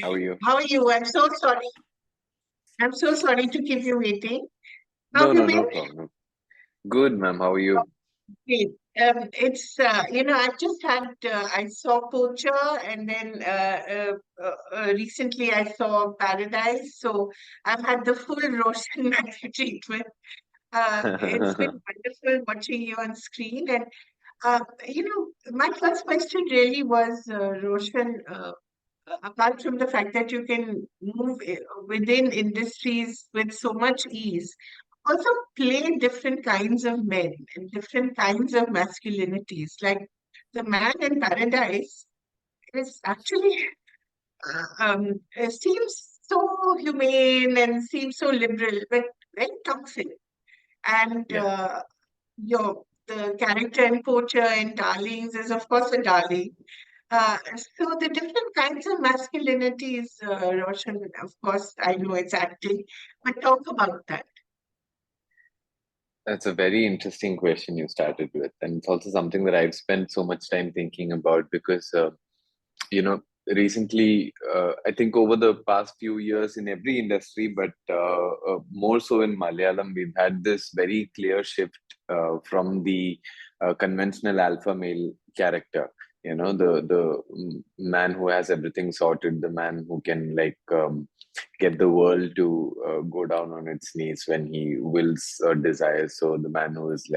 How are you? How are you? I'm so sorry. I'm so sorry to keep you waiting. How No, have you no, been? no problem. Good, ma'am. How are you? Great. I've just had, I saw Poacher and then recently I saw Paradise. So I've had the full Roshan Mathew treatment. It's been wonderful watching you on screen. And, my first question really was, Roshan, apart from the fact that you can move within industries with so much ease, also play different kinds of men and different kinds of masculinities. Like the man in Paradise is actually seems so humane and seems so liberal, but very toxic. And Yeah, the character in Poacher and Darlings is of course a darling. So the different kinds of masculinities, Roshan, of course, I know it's acting, but talk about that. that's a very interesting question you started with, and it's also something that I've spent so much time thinking about because, you know, recently, I think over the past few years in every industry, but more so in Malayalam, we've had this very clear shift from the conventional alpha male character. You know, the man who has everything sorted, the man who can get the world to go down on its knees when he wills or desires. So the man who is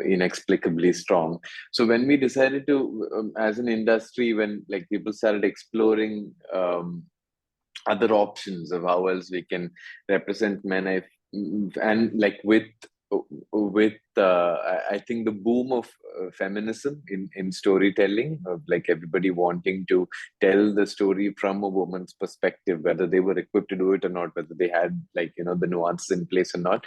inexplicably strong. So when we decided to, as an industry, when like people started exploring other options of how else we can represent men, and like I think the boom of feminism in storytelling, of like everybody wanting to tell the story from a woman's perspective, whether they were equipped to do it or not, whether they had the nuances in place or not.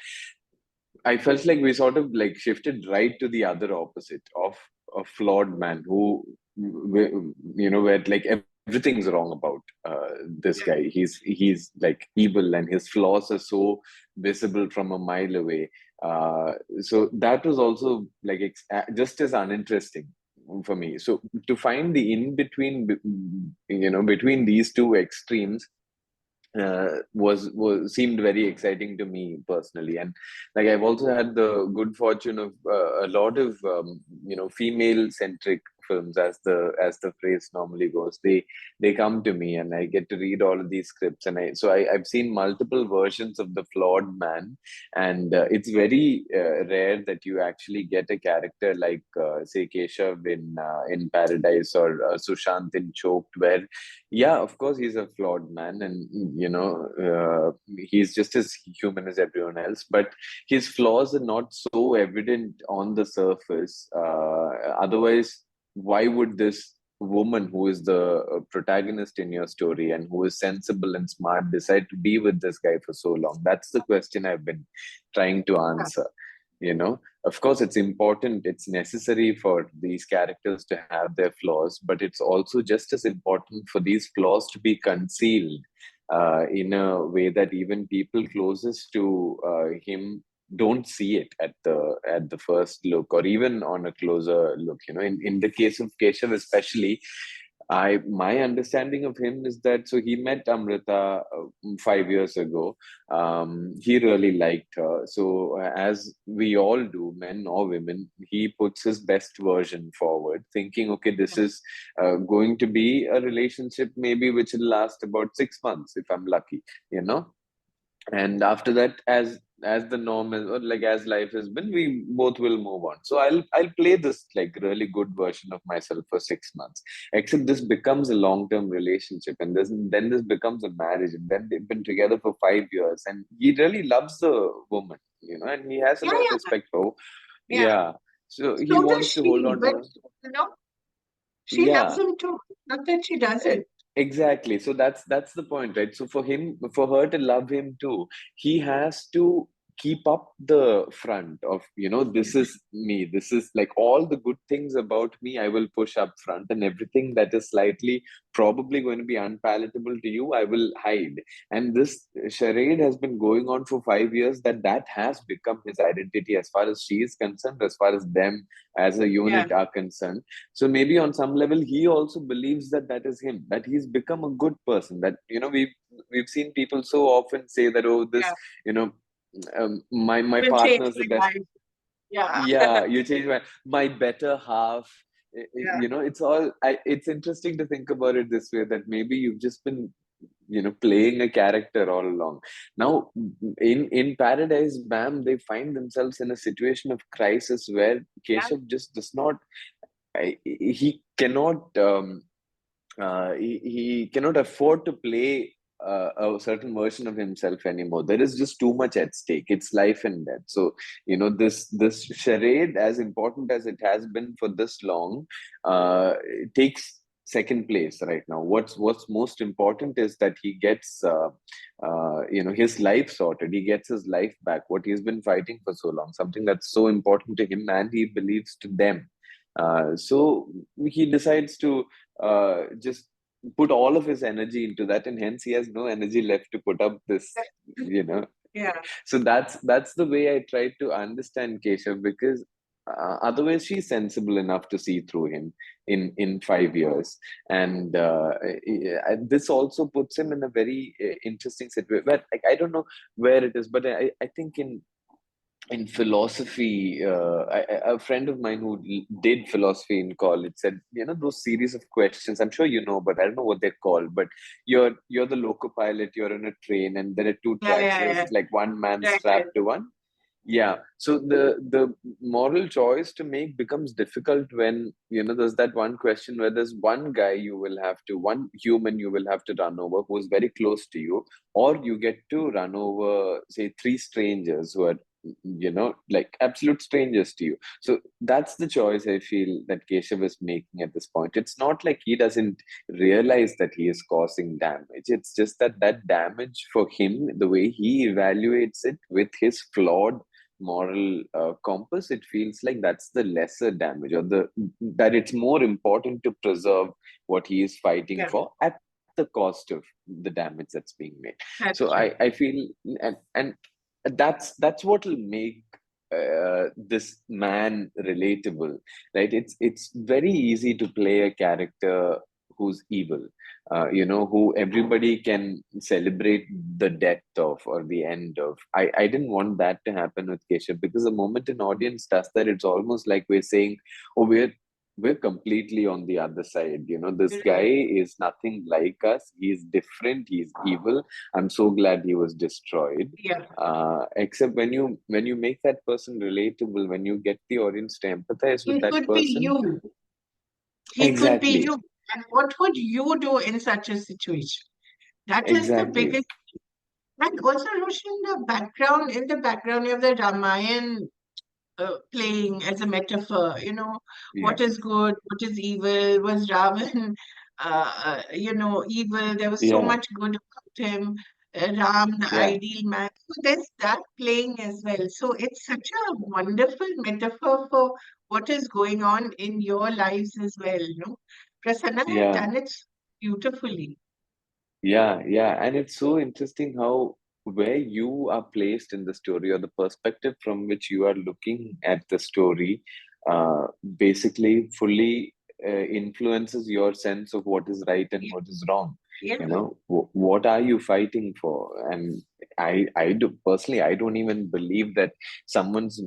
I felt like we sort of like shifted right to the other opposite of a flawed man who, where like everything's wrong about this Yeah. guy. He's like evil, and his flaws are so visible from a mile away. So that was also like just as uninteresting for me. So to find the in between, between these two extremes was seemed very exciting to me personally. And like I've also had the good fortune of a lot of female centric films, as the phrase normally goes. They come to me and I get to read all of these scripts, and I've seen multiple versions of the flawed man. And it's very rare that you actually get a character like say Keshav in Paradise, or Sushant in Choked, where yeah, of course, he's a flawed man, and he's just as human as everyone else. But his flaws are not so evident on the surface. Otherwise, why would this woman, who is the protagonist in your story and who is sensible and smart, decide to be with this guy for so long? That's the question I've been trying to answer. Of course, it's important, it's necessary for these characters to have their flaws, but it's also just as important for these flaws to be concealed in a way that even people closest to him don't see it at the first look, or even on a closer look. In the case of Keshav especially, my understanding of him is that, so he met Amrita 5 years ago. He really liked her. So as we all do, men or women, he puts his best version forward, thinking, okay, this is going to be a relationship maybe which will last about 6 months if I'm lucky, you know and after that, as the norm is, or like as life has been, we both will move on. So I'll play this like really good version of myself for 6 months, except this becomes a long-term relationship, and then this becomes a marriage, and then they've been together for 5 years, and he really loves the woman, and he has a Yeah, lot of yeah, respect for her. yeah. Yeah, so he So does wants to hold she, on to but her. you know, she loves Yeah. him too. Not that she E- doesn't. Exactly. So that's the point, right? So for her to love him too, he has to keep up the front of, this is me, this is like all the good things about me, I will push up front, and everything that is slightly probably going to be unpalatable to you, I will hide. And this charade has been going on for 5 years, that has become his identity as far as she is concerned, as far as them as a Yeah, unit are concerned. So maybe on some level he also believes that that is him, that he's become a good person, that we've seen people so often say that, oh, this, yeah. you know my Will change partner is the my best. life. Yeah, Yeah, you change my better half. yeah, It's all it's interesting to think about it this way, that maybe you've just been playing a character all along. Now in Paradise, bam, they find themselves in a situation of crisis where yeah, Keshav just does not, he cannot, he cannot afford to play a certain version of himself anymore. There is just too much at stake. It's life and death. So this charade, as important as it has been for this long, it takes second place right now. What's most important is that he gets his life sorted. He gets his life back. What he's been fighting for so long, something that's so important to him, and he believes to them. So he decides to just put all of his energy into that, and hence he has no energy left to put up this you know yeah, so that's the way I try to understand Keshav, because otherwise she's sensible enough to see through him in 5 years. And this also puts him in a very interesting situation where, like, I don't know where it is, but I think in philosophy, a friend of mine who did philosophy in college said, those series of questions, I'm sure you know, but I don't know what they're called. But you're the loco pilot, you're in a train, and there are two yeah, tracks. yeah, There's yeah. like one man Right, right. strapped to one. Yeah. So the moral choice to make becomes difficult when, there's that one question where there's one guy one human you will have to run over who's very close to you, or you get to run over, say, three strangers who are, like absolute strangers to you. So that's the choice I feel that Keshav is making at this point. It's not like he doesn't realize that he is causing damage. It's just that damage for him, the way he evaluates it with his flawed moral compass, it feels like that's the lesser damage, or that it's more important to preserve what he is fighting Yeah, for at the cost of the damage that's being made. So that's right. I feel, and that's what will make this man relatable, right? It's very easy to play a character who's evil, who everybody can celebrate the death of or the end of. I didn't want that to happen with Keshav, because the moment an audience does that, it's almost like we're saying, oh, we're completely on the other side. This guy Right. is nothing like us. He's different. He's evil. I'm so glad he was destroyed. Yeah. Except when you make that person relatable, when you get the audience to empathize with He that could be person. you. He could be Exactly. you. And what would you do in such a situation? That is the Exactly. biggest. And also, Roshan, in the background, you have the Ramayan playing as a metaphor. Yeah. What is good, what is evil? Was Ravan, evil? There was so Yeah. much good about him. Ram, the Yeah. ideal man. So there's that playing as well. So it's such a wonderful metaphor for what is going on in your lives as well. Prasanna has Yeah. done it beautifully. Yeah, and it's so interesting how where you are placed in the story, or the perspective from which you are looking at the story, basically fully influences your sense of what is right and Yeah, what is wrong. yeah, What are you fighting for? And I do personally, I don't even believe that someone's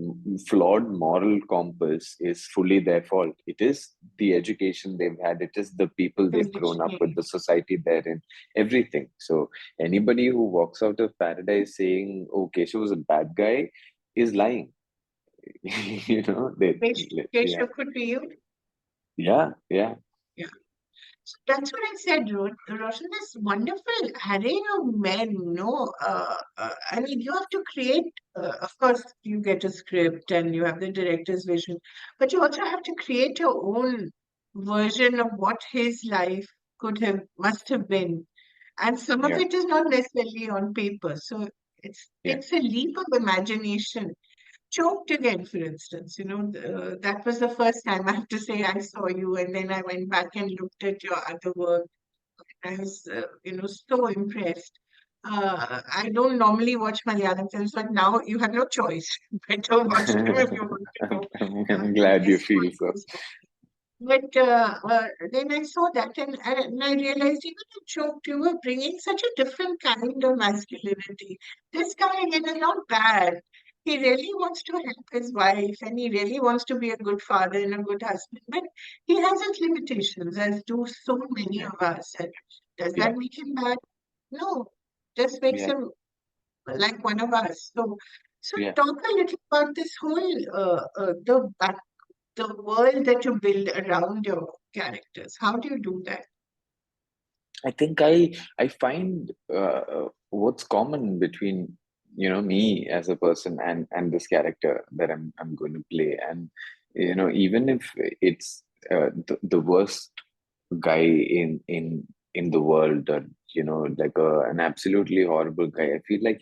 flawed moral compass is fully their fault. It is the education they've had. It is the people they've grown up with, positioning. the society they're in, everything. So anybody who walks out of Paradise saying, "Oh, Keshav was a bad guy," is lying. Yeah, Keshav could be you. yeah, Yeah. So that's what I said, Roshan, this wonderful array of men, I mean, you have to create, of course, you get a script and you have the director's vision, but you also have to create your own version of what his life must have been. And some of yeah, it is not necessarily on paper. So It's yeah, a leap of imagination. Choked again, for instance, that was the first time I have to say I saw you, and then I went back and looked at your other work. I was, so impressed. I don't normally watch Malayalam films, but now you have no choice. Better watch them if you want to know I'm the glad you best feel one so. goes. But then I saw that, and I realized even in Choked, you were bringing such a different kind of masculinity. This guy again is not bad. He really wants to help his wife, and he really wants to be a good father and a good husband. But he has his limitations, as do so many Yeah, of us. And does yeah, that make him bad? No, just makes yeah, him like one of us. So yeah. talk a little about this whole the world that you build around your characters. How do you do that? I think I find what's common between me as a person and this character that I'm going to play, and even if it's the worst guy in the world, or like an absolutely horrible guy, I feel like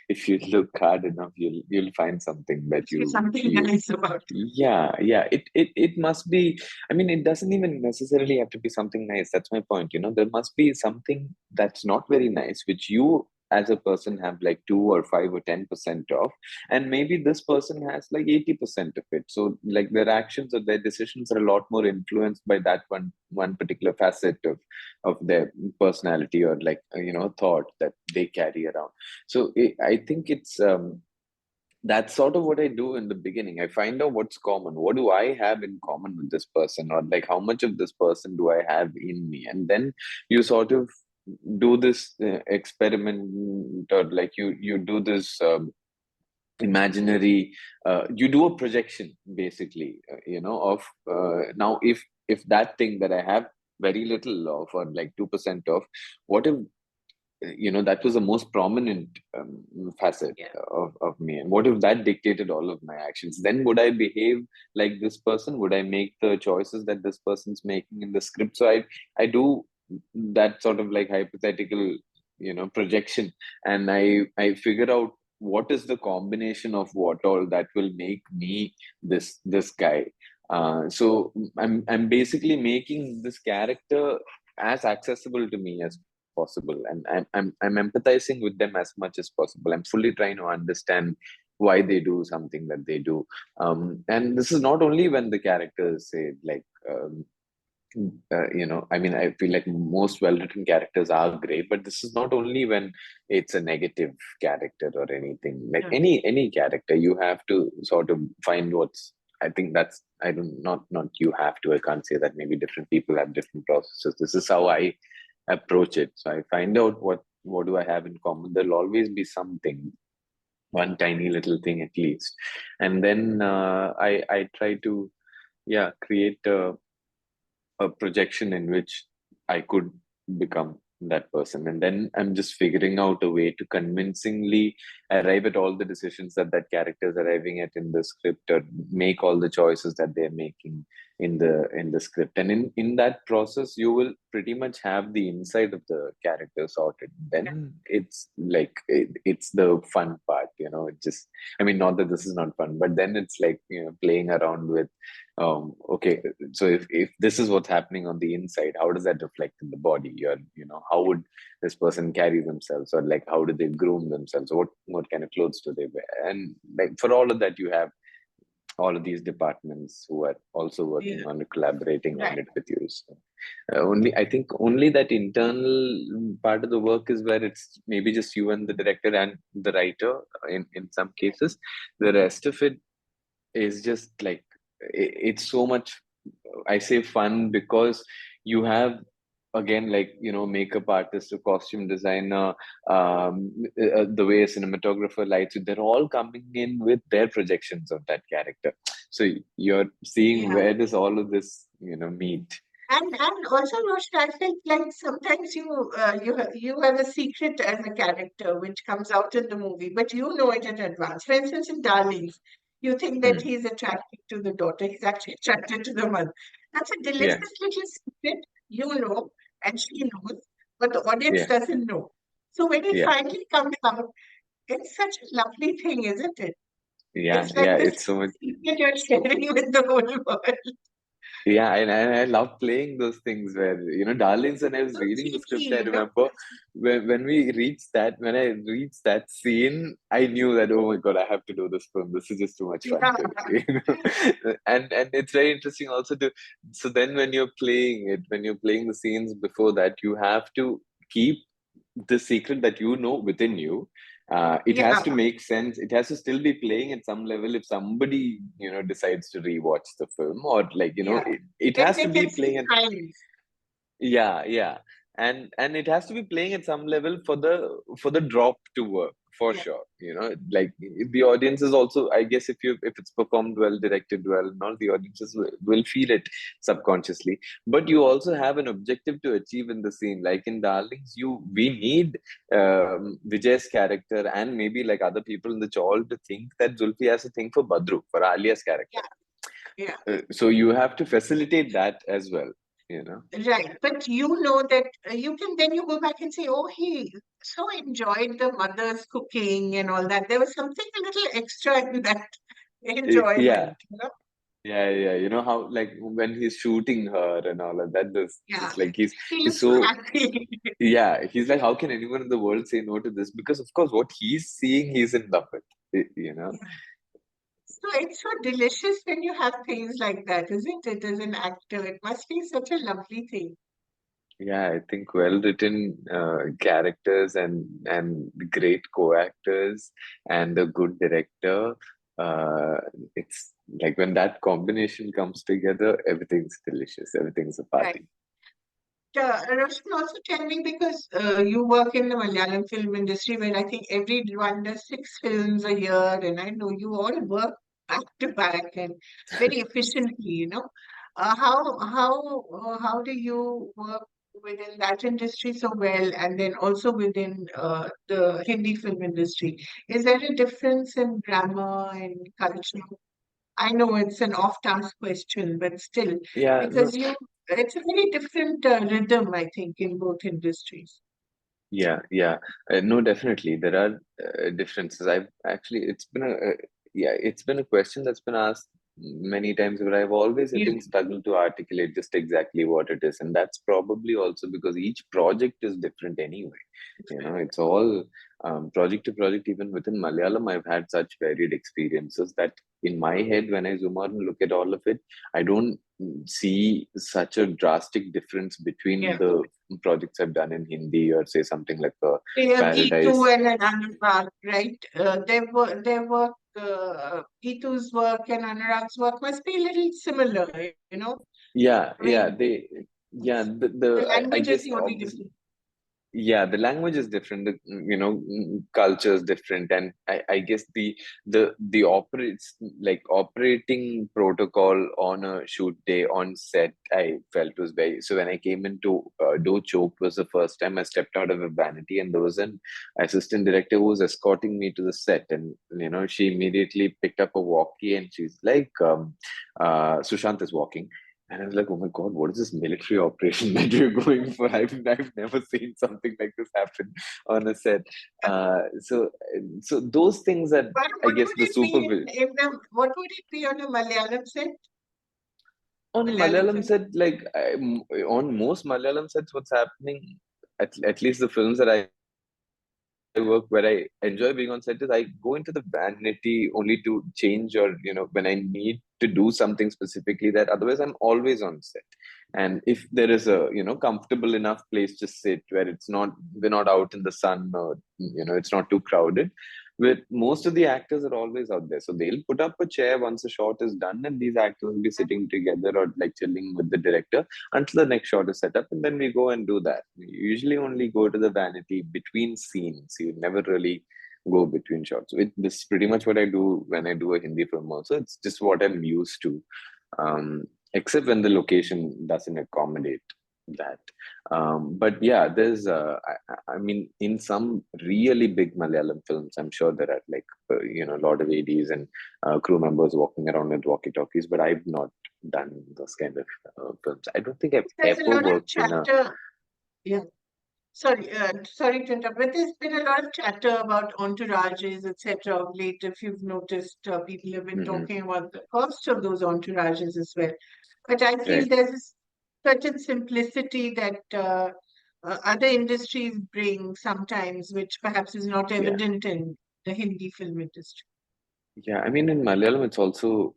if you look hard enough, you'll find something that See something you nice about it. yeah, it must be. I mean, it doesn't even necessarily have to be something nice. That's my point. There must be something that's not very nice, which you as a person have like 2 or 5 or 10% of, and maybe this person has like 80% of it. So like their actions or their decisions are a lot more influenced by that one particular facet of their personality, or like thought that they carry around. So I think it's that's sort of what I do in the beginning. I find out what's common. What do I have in common with this person? Or like how much of this person do I have in me? And then you sort of do this experiment, or like you do this imaginary, you do a projection basically, of now if that thing that I have very little of, or like 2% of, what if that was the most prominent facet Yeah. of me, and what if that dictated all of my actions? Then would I behave like this person? Would I make the choices that this person's making in the script? So I do that sort of like hypothetical projection, and I figure out what is the combination of what all that will make me this guy. So I'm basically making this character as accessible to me as possible, and I'm empathizing with them as much as possible. I'm fully trying to understand why they do something that they do. And this is not only when the characters say like I mean, I feel like most well-written characters are great, but this is not only when it's a negative character or anything. Like Yeah. any character, you have to sort of find what's. I think that's I don't not you have to. I can't say that. Maybe different people have different processes. This is how I approach it. So I find out what do I have in common. There'll always be something, one tiny little thing at least, and then I try to create a projection in which I could become that person. And then I'm just figuring out a way to convincingly arrive at all the decisions that that character is arriving at in the script, or make all the choices that they're making in the script. And in that process, you will pretty much have the inside of the character sorted. Then it's like it's the fun part, It just, I mean, not that this is not fun, but then it's like playing around with okay, so if this is what's happening on the inside, how does that reflect in the body? Or how would this person carry themselves, or like how do they groom themselves? What kind of clothes do they wear? And like for all of that, you have all of these departments who are also Yeah. working on it, collaborating on Right. it with you. So I think only that internal part of the work is where it's maybe just you and the director and the writer in some cases. The rest of it is just like it's so much, I say fun, because you have again, like makeup artist, a costume designer, the way a cinematographer lights it, they're all coming in with their projections of that character. So you're seeing Yeah. where does all of this meet. And also, Roshan, I felt like sometimes you have a secret as a character which comes out in the movie, but you know it in advance. For instance, in Darlings, you think that Hmm. he's attracted to the daughter, he's actually attracted to the mother. That's a Yeah, delicious little secret, and she knows, but the audience yeah, doesn't know. So when it yeah, finally comes out, it's such a lovely thing, isn't it? Yeah, It's like yeah, this it's so much. secret you're sharing with the whole world. Yeah, and I love playing those things where, Darlings, when I was So reading the script, I cheeky, remember when I reached that scene, I knew that, oh my God, I have to do this film. This is just too much fun Yeah, for me, And it's very interesting also so then when you're playing the scenes before that, you have to keep the secret that within you. It has yeah, to make sense. It has to still be playing at some level if somebody decides to rewatch the film, or like yeah. it Then has they to can be see playing at. signs. Yeah, yeah. And it has to be playing at some level for the drop to work, for Yeah, sure. Like the audience is also, I guess, if it's performed well, directed well, and all, the audiences will feel it subconsciously. But you also have an objective to achieve in the scene. Like in Darlings, we need Vijay's character and maybe like other people in the chawl to think that Zulfi has a thing for Badru, for Alia's character. yeah, yeah. So you have to facilitate that as well, you know. Right. But you know that you can then you go back and say, oh, he so enjoyed the mother's cooking and all that. There was something a little extra in that Yeah, enjoyment, you know? yeah. You know how, like, when he's shooting her and all of that, this Yeah. just like He he's looks so so, happy. yeah, he's like, how can anyone in the world say no to this? Because of course, what he's seeing, he's in love with. You know. So it's so delicious when you have things like that, isn't it? As an actor, it must be such a lovely thing. Yeah, I think well written characters and great co-actors and a good director. Uh, it's like when that combination comes together, everything's delicious. Everything's a Right. party. Roshan, also tell me because you work in the Malayalam film industry where I think everyone does 6 films a year, and I know you all work back to back and very efficiently, you know. How do you work within that industry so well, and then also within the Hindi film industry? Is there a difference in grammar and culture? I know it's an off-task question, but still, Yeah, no, because it's a very different rhythm, I think, in both industries. yeah. No, definitely there are differences. I've actually, it's been a question that's been asked many times, but I've always, I Yeah, think, struggled to articulate just exactly what it is, and that's probably also because each project is different anyway. It's all project to project. Even within Malayalam, I've had such varied experiences that in my head, when I zoom out and look at all of it, I don't see such a drastic difference between yeah. the projects I've done in Hindi, or say something like a Gitu Paradise. and Anurag, right? Their work, Gitu's work and Anurag's work must be a little similar, you know? Yeah, I mean, yeah, the I language is guess the only obviously. difference. Yeah, the language is different, culture is different, and I guess the operating protocol on a shoot day on set, I felt was very. So when I came into Do Choke was the first time I stepped out of a vanity, and there was an assistant director who was escorting me to the set, and she immediately picked up a walkie and she's like, Sushant is walking. And I was like, oh my God, what is this military operation that we're going for? I've never seen something like this happen on a set. So those things that, But I what guess, would the it be supervision what would it be on a Malayalam set? on Malayalam Malayalam film? set, like on most Malayalam sets, what's happening, at least the films that I work where I enjoy being on set is I go into the vanity only to change, or when I need to do something specifically, that otherwise I'm always on set. And if there is a comfortable enough place to sit where we're not out in the sun, or it's not too crowded, with most of the actors are always out there, so they'll put up a chair once the shot is done, and these actors will be sitting together or like chilling with the director until the next shot is set up, and then we go and do that. We usually only go to the vanity between scenes. You never really go between shots. This is pretty much what I do when I do a Hindi film also. It's just what I'm used to, except when the location doesn't accommodate that. But yeah, I mean, in some really big Malayalam films, I'm sure there are like, a lot of ADs and crew members walking around with walkie-talkies, but I've not done those kind of films. I don't think I've There's a ever lot of worked in a. chatter. Yeah. sorry to interrupt, but there's been a lot of chatter about entourages, etc. of late. If you've noticed, people have been Hmm. talking about the cost of those entourages as well. But I feel Right. there's a certain simplicity that other industries bring sometimes, which perhaps is not Yeah. evident in the Hindi film industry. Yeah. I mean, in Malayalam, it's also,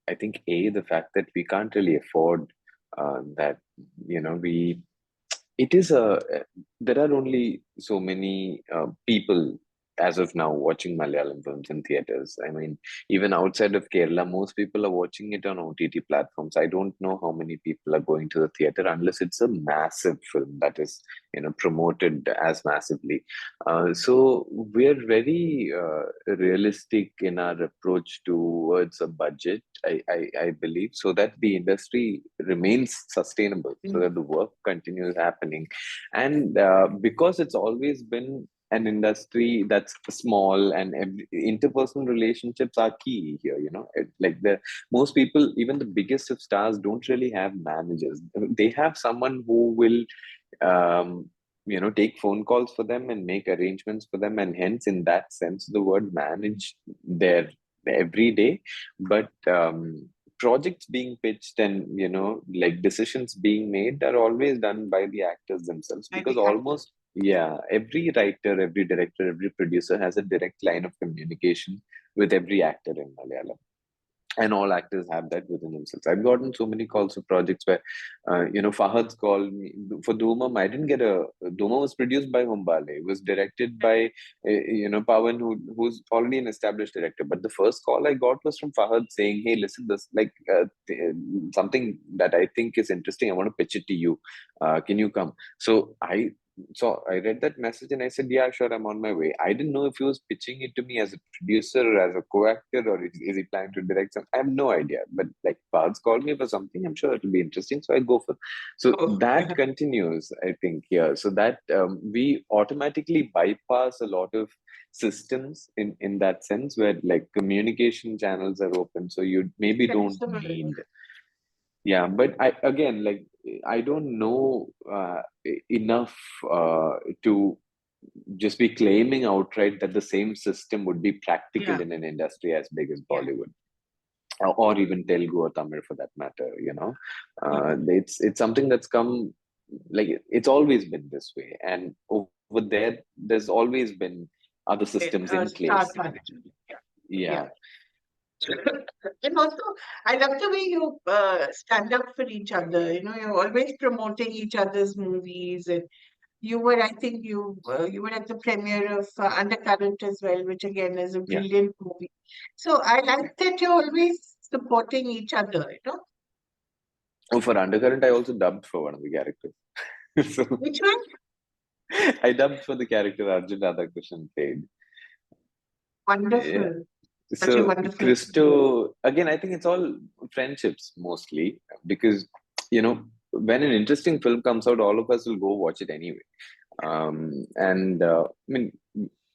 I think, the fact that we can't really afford that, we it is a there are only so many people as of now watching Malayalam films in theaters. I mean, even outside of Kerala, most people are watching it on OTT platforms. I don't know how many people are going to the theater unless it's a massive film that is, promoted as massively. So we're very realistic in our approach towards a budget, I believe, so that the industry remains sustainable, so Mm. that the work continues happening. And because it's always been an industry that's small, and interpersonal relationships are key here, like the most people, even the biggest of stars, don't really have managers. They have someone who will um, take phone calls for them and make arrangements for them, and hence, in that sense, the word manage their every day. But projects being pitched and like decisions being made are always done by the actors themselves, I because think actors. almost, yeah, every writer, every director, every producer has a direct line of communication with every actor in Malayalam, and all actors have that within themselves. I've gotten so many calls for projects where, Fahad's called me for Dhoomam. I didn't get a Dhoomam was produced by Humbale. It was directed by, Pawan, who's already an established director. But the first call I got was from Fahad saying, "Hey, listen, this like something that I think is interesting. I want to pitch it to you. Can you come?" So I read that message and I said, "Yeah, sure, I'm on my way." I didn't know if he was pitching it to me as a producer or as a co-actor, or is he planning to direct some. I have no idea. But like Pards called me for something, I'm sure it'll be interesting. So I go for it. So Oh, that continues, I think, here. So that we automatically bypass a lot of systems in that sense, where like communication channels are open. So you maybe don't sensible. need. Yeah, but I again, like, I don't know enough to just be claiming outright that the same system would be practical Yeah, in an industry as big as yeah. Bollywood, or even Telugu or Tamil for that matter. Mhm. It's something that's come, like, it's always been this way, and over there, there's always been other systems in Star place. Trek. Yeah. Yeah, And also, I love the way you stand up for each other. You know, you're always promoting each other's movies, and I think you were at the premiere of Undercurrent as well, which again is a yeah. brilliant movie. So I like that you're always supporting each other. You know, Oh, for Undercurrent, I also dubbed for one of the characters. So which one? I dubbed for the character Arjun Radhakrishnan played. Yeah. Wonderful, such a So wonderful movie. Christo, again, I think it's all friendships mostly, because when an interesting film comes out, all of us will go watch it anyway. And I mean,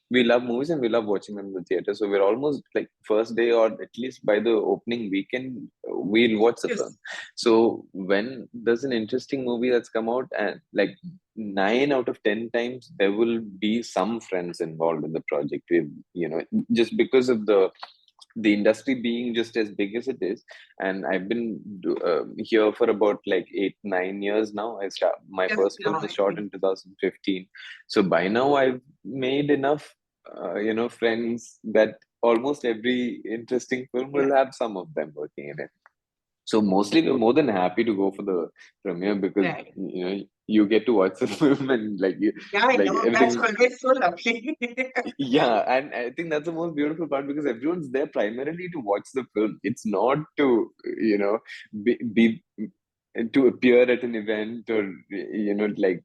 we love movies and we love watching them in the theater. So we're almost like first day, or at least by the opening weekend, we'll watch the film. Yes, So when there's an interesting movie that's come out, and like 9 out of 10 times, there will be some friends involved in the project. Just because of the industry being just as big as it is. And I've been here for about like 8 9 years now. My just first now film was I shot think. in 2015. So by now I've made enough friends that almost every interesting film Yeah, will have some of them working in it. So mostly we're more than happy to go for the premiere, because right. you get to watch the film, and Yeah, I like know. That's everything. always so lovely. Yeah, and I think that's the most beautiful part, because everyone's there primarily to watch the film. It's not to, be to appear at an event, or like,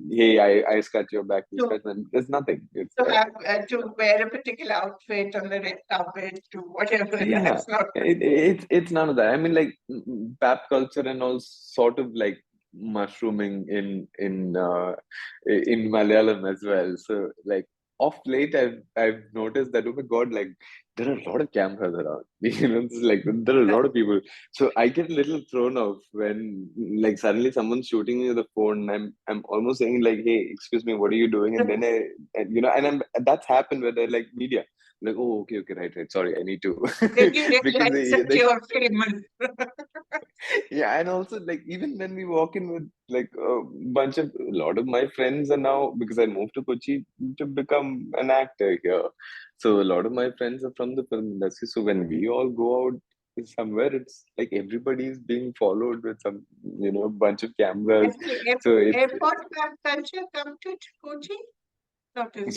hey, I scratch your back, you to scratch my. There's nothing. It's to have to wear a particular outfit on the red carpet to whatever. yeah, That's not. it's none of that. I mean, like, pap culture and all sort of like mushrooming in Malayalam as well. So like. of late I've noticed that, oh my God, like there are a lot of cameras around. It's like there are a lot of people. So I get a little thrown off when like suddenly someone's shooting me with a phone. I'm almost saying like, hey, excuse me, what are you doing? And then that's happened where they're like media. I'm like, oh, okay, right. Sorry, I need to Then you because realize that you're famous. yeah, and also like even when we walk in with like a lot of my friends are now, because I moved to Kochi to become an actor here. So a lot of my friends are from the film industry. So when we all go out somewhere, it's like everybody is being followed with some, bunch of Has cameras. the So it's airport culture come to Kochi? Not as yet.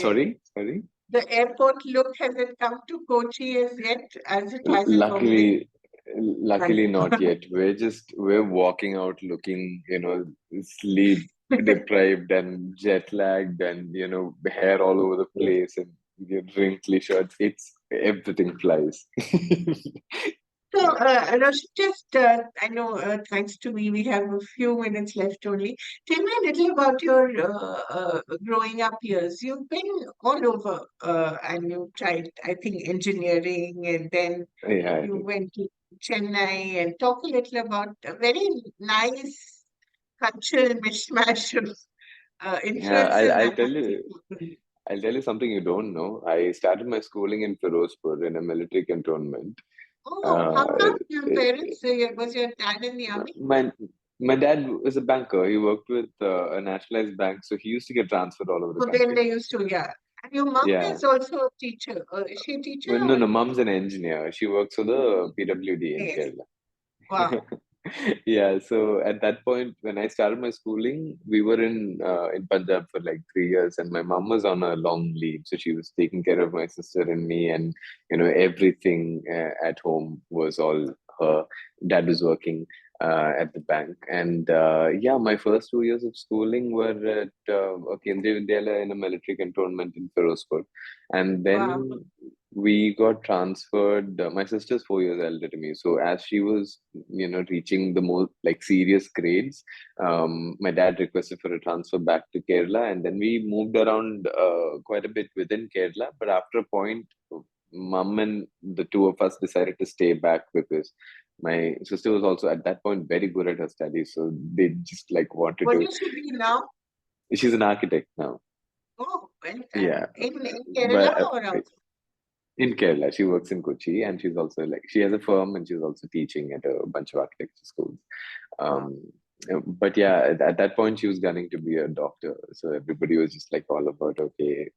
sorry. The airport look hasn't come to Kochi as yet, as it has in Bombay. Luckily, Right. luckily not yet. We're walking out looking, sleep deprived and jet lagged and hair all over the place and wrinkly shirts. It's everything flies. So, Roshan, just I know, thanks to me, we have a few minutes left only. Tell me a little about your growing up years. You've been all over, and you tried, I think, engineering, and then Yeah, you went to Chennai. And talk a little about a very nice cultural mishmash of yeah. influences I'll that tell have you. taken. I'll tell you something you don't know. I started my schooling in Firozpur in a military cantonment. Oh, how Uh, come your parents, was your dad in the army? my my dad was a banker. He worked with a nationalized bank, so he used to get transferred all over the So then country. they used to, yeah. And your mom Yeah. is also a teacher. Is she a teacher Well, no, or? no, mom's an engineer. She works for the PWD in Yes. Kerala. Wow. Yeah, so at that point, when I started my schooling, we were in Punjab for like 3 years, and my mom was on a long leave, so she was taking care of my sister and me, and everything at home was all her. Dad was working at the bank, and yeah, my first 2 years of schooling were at a Kendriya Vidyalaya in a military cantonment in Firozpur, and Wow. then we got transferred. My sister's 4 years elder to me, so as she was reaching the more like serious grades, my dad requested for a transfer back to Kerala, and then we moved around quite a bit within Kerala. But after a point, mom and the two of us decided to stay back because my sister was also at that point very good at her studies, so they just like wanted What to. does she be now? She's an architect now. Oh, well, Yeah, in Kerala but or outside? in Kerala. She works in Kochi, and she's also like she has a firm, and she's also teaching at a bunch of architecture schools. Wow. Um, but yeah, at that point, she was gunning to be a doctor, so everybody was just like all about okay.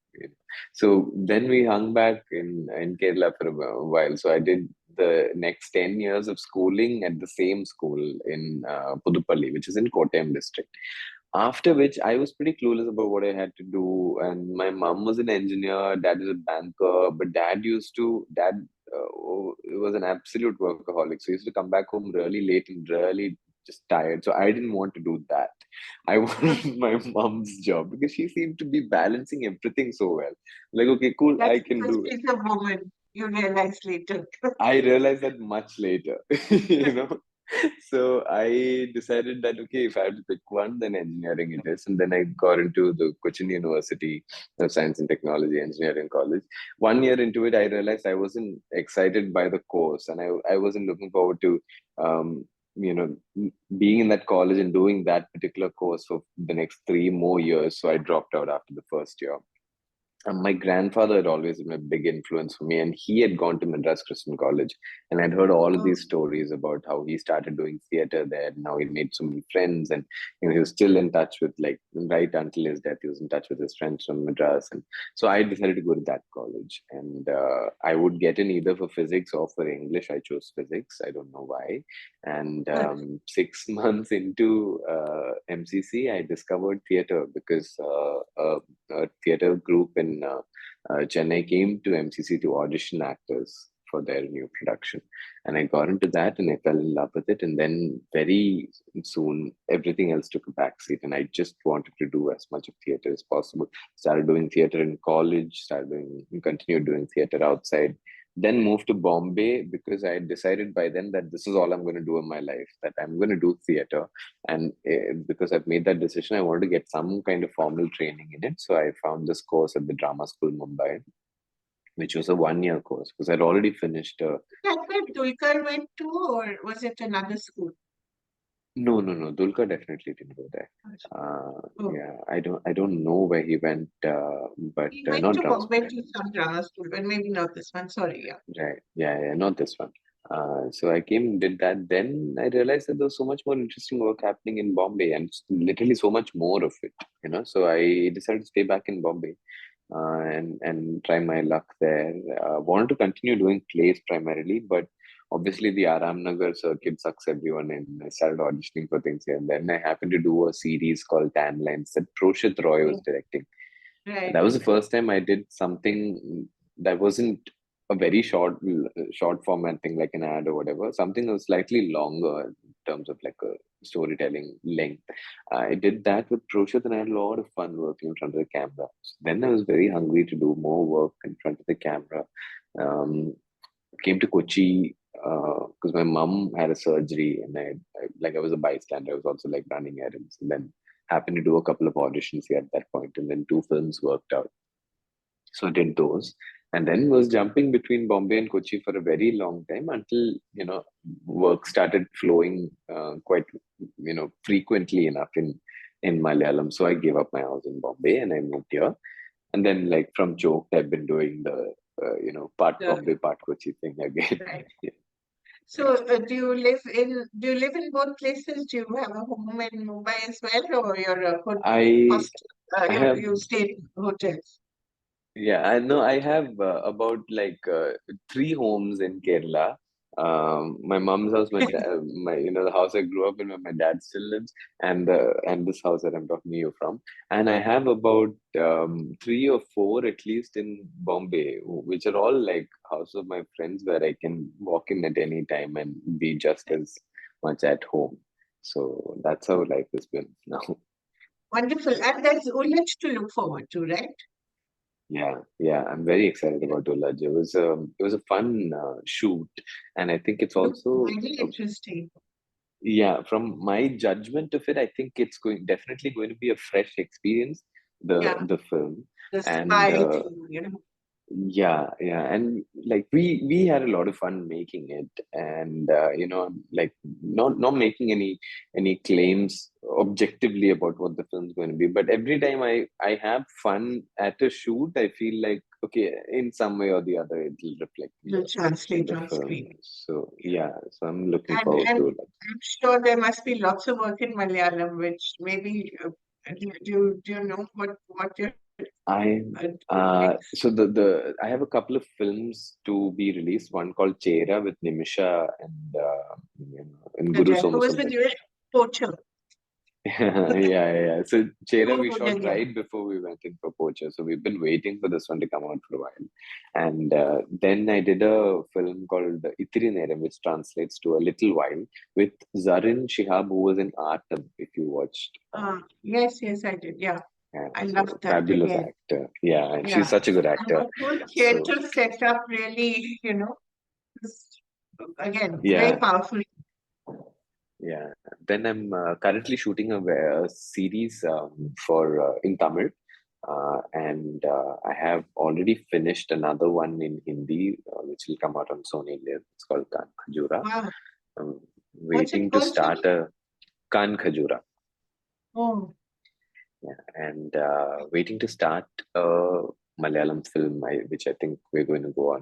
So then we hung back in Kerala for a while. So I did the next 10 years of schooling at the same school in Pudupalli, which is in Kottayam district. After which, I was pretty clueless about what I had to do. And my mom was an engineer, dad was a banker, but dad was an absolute workaholic. So he used to come back home really late and really just tired. So I didn't want to do that. I wanted my mom's job because she seemed to be balancing everything so well. Like, okay, cool, That's I can because do it. she's a woman, you realize later. I realized that much later, you know. So I decided that okay, if I have to pick one, then engineering it is. And then I got into the Cochin University of Science and Technology Engineering College. 1 year into it, I realized I wasn't excited by the course, and I wasn't looking forward to um, you know being in that college and doing that particular course for the next 3 more years. So I dropped out after the first year. My grandfather had always been a big influence for me, and he had gone to Madras Christian College, and I'd heard all of Oh, these stories about how he started doing theater there, and how he made so many friends, and he was still in touch with like right until his death, he was in touch with his friends from Madras, and so I decided to go to that college, and I would get in either for physics or for English. I chose physics. I don't know why, and good. 6 months into MCC, I discovered theater because a theater group in Chennai came to MCC to audition actors for their new production. And I got into that and I fell in love with it. And then very soon, everything else took a backseat. And I just wanted to do as much of theater as possible. Started doing theater in college, continued doing theater outside. Then moved to Bombay because I decided by then that this is all I'm going to do in my life, that I'm going to do theater. And because I've made that decision, I wanted to get some kind of formal training in it. So I found this course at the Drama School Mumbai, which was a 1 year course because I'd already finished. That's where Dulkar went to, or was it another school? No, no, no. Dulka definitely didn't go there. Oh, Yeah, I don't know where he went, but he went not to drama Bombay school. to some drama school, but maybe not this one. Sorry, yeah. Right. Yeah, yeah, not this one. So I came, did that. Then I realized that there was so much more interesting work happening in Bombay and literally so much more of it, you know. So I decided to stay back in Bombay and try my luck there. Wanted to continue doing plays primarily, but obviously the Aram Nagar circuit sucks everyone in. I started auditioning for things here. And then I happened to do a series called Tan Lines that Proshit Roy was Oh, directing. And right. that was the first time I did something that wasn't a very short format thing like an ad or whatever. Something that was slightly longer in terms of like a storytelling length. I did that with Proshit and I had a lot of fun working in front of the camera. So then I was very hungry to do more work in front of the camera. Um, Came to Kochi because my mom had a surgery and I was a bystander. I was also like running errands and then happened to do a couple of auditions here at that point and then two films worked out. So I did those and then was jumping between Bombay and Kochi for a very long time until, you know, work started flowing quite, you know, frequently enough in Malayalam. So I gave up my house in Bombay and I moved here. And then like from Choked, I've been doing the, you know, part The, Bombay, part Kochi thing again. right. Yeah. So, do you live in both places? Do you have a home in Mumbai as well, or you're a I host? I You have you stay in hotels. Yeah, I know I have about like three homes in Kerala. My mom's house, my you know the house I grew up in where my dad still lives, and this house that I'm talking to you from. And I have about three or four at least in Bombay, which are all like house of my friends where I can walk in at any time and be just as much at home. So that's how life has been now. Wonderful, and there's Ullage to look forward to, right? Yeah, yeah, I'm very excited about Ulaj. It was a fun shoot, and I think it's Looks also very interesting. yeah. From my judgment of it, I think it's definitely going to be a fresh experience. Yeah, The film, the and spy thing, you know. yeah, yeah, and like we had a lot of fun making it, and you know, like not making any claims objectively about what the film's going to be, but every time I have fun at a shoot, I feel like okay, in some way or the other, it'll reflect Will in translate the on film. screen. So yeah, so I'm looking And forward and to it. I'm sure there must be lots of work in Malayalam, which maybe do you know what you're I doing next? so the I have a couple of films to be released. One called Chera with Nimisha and Guru Who was the Somasundar. director? Poacher. Yeah, yeah, yeah. So Chera Oh, we yeah, shot yeah. right before we went in for Poacher. So we've been waiting for this one to come out for a while. And then I did a film called Itiri Neram, which translates to A Little While, with Zarin Shihab, who was in Artam, if you watched. Yes, yes, I did. Yeah, Yeah, I so loved that fabulous again. actor. Yeah, and she's Yeah. such a good And actor. the whole So theater setup really, is, again, very yeah, powerful. yeah. Then I'm currently shooting a series for in Tamil, and I have already finished another one in Hindi, which will come out on Sony Live. It's called Kan Khajura. Wow. I'm What's it waiting to called, start sorry? a Kan Khajura, Oh, yeah, and waiting to start a Malayalam film, which I think we're going to go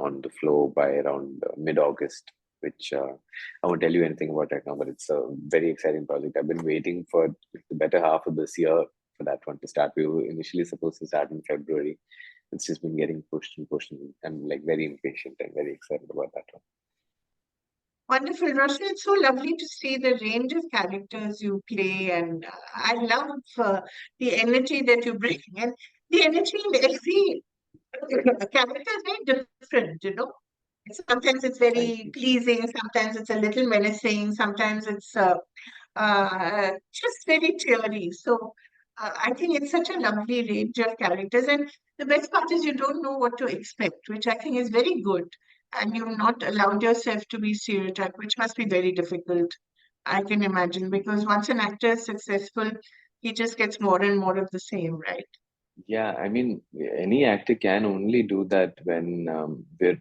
on the flow by around mid-August, which I won't tell you anything about right now, but it's a very exciting project. I've been waiting for the better half of this year for that one to start. We were initially supposed to start in February. It's just been getting pushed and pushed, and I'm like very impatient and very excited about that one. wonderful, Roshan. It's so lovely to see the range of characters you play, and I love the energy that you bring. And the energy in every character is very different. Sometimes it's Thank very you. pleasing, sometimes it's a little menacing, sometimes it's just very cheery. So I think it's such a lovely range of characters, and the best part is you don't know what to expect, which I think is very good. And you've not allowed yourself to be stereotyped, which must be very difficult, I can imagine, because once an actor is successful, he just gets more and more of the same, right? Yeah, I mean, any actor can only do that when we're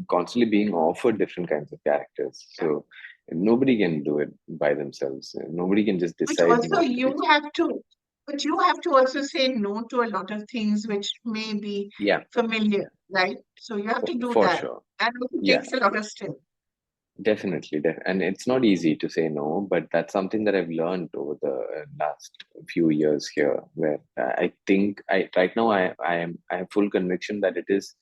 constantly being offered different kinds of characters. Yeah. So nobody can do it by themselves. Nobody can just Which decide also not to be. you have to, but you have to also say no to a lot of things which may be Yeah, familiar, yeah, right? So you have to do for that. sure. And it Yeah, takes a lot of strength. definitely. And it's not easy to say no, but that's something that I've learned over the last few years here, where I think right now I have full conviction that it is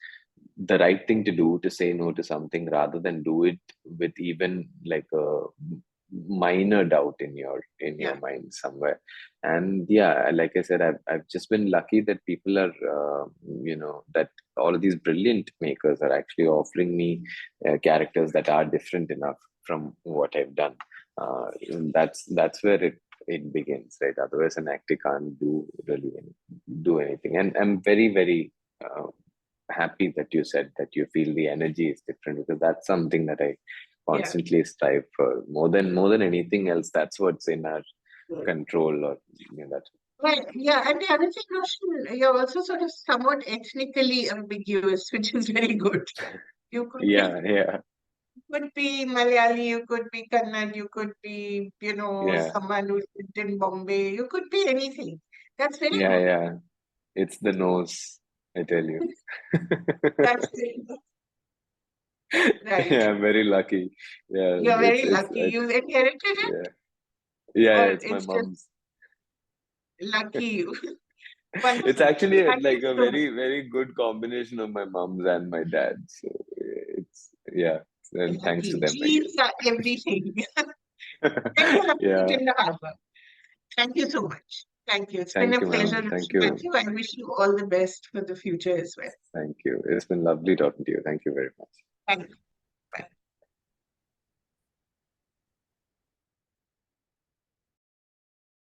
the right thing to do to say no to something rather than do it with even like a minor doubt in Yeah. your mind somewhere. And yeah, like I said, I've just been lucky that people are that all of these brilliant makers are actually offering me characters that are different enough from what I've done. That's where it begins, right? Otherwise an actor can't do anything. And I'm very uh, happy that you said that you feel the energy is different, because that's something that I Yeah. constantly strive for more than anything else. That's what's in our control, or that. Right. Yeah. And the other thing, Roshan, you're also sort of somewhat ethnically ambiguous, which is very good. You could be Yeah, yeah, could be Malayali, you could be Kannada, you could be, yeah, someone who lived in Bombay. You could be anything. That's very yeah, good. yeah. It's the nose, I tell you. That's very good. Right. Yeah, I'm very lucky. Yeah, You're very it's lucky. You inherited it, yeah, yeah. or It's my it's just mom's. lucky you. It's Wonderful. actually Thank you like a so much. very good combination of my mom's and my dad's. So it's yeah, and thanks to Lucky. them, I Genes are everything. Then you guess. have to put Yeah, in the hard work. Thank you so much. Thank you. It's been thank a you, pleasure, ma'am. Thank Roshan you, Mathew. I wish you all the best for the future as well. thank you. It's been lovely talking to you. Thank you very much. Thank you.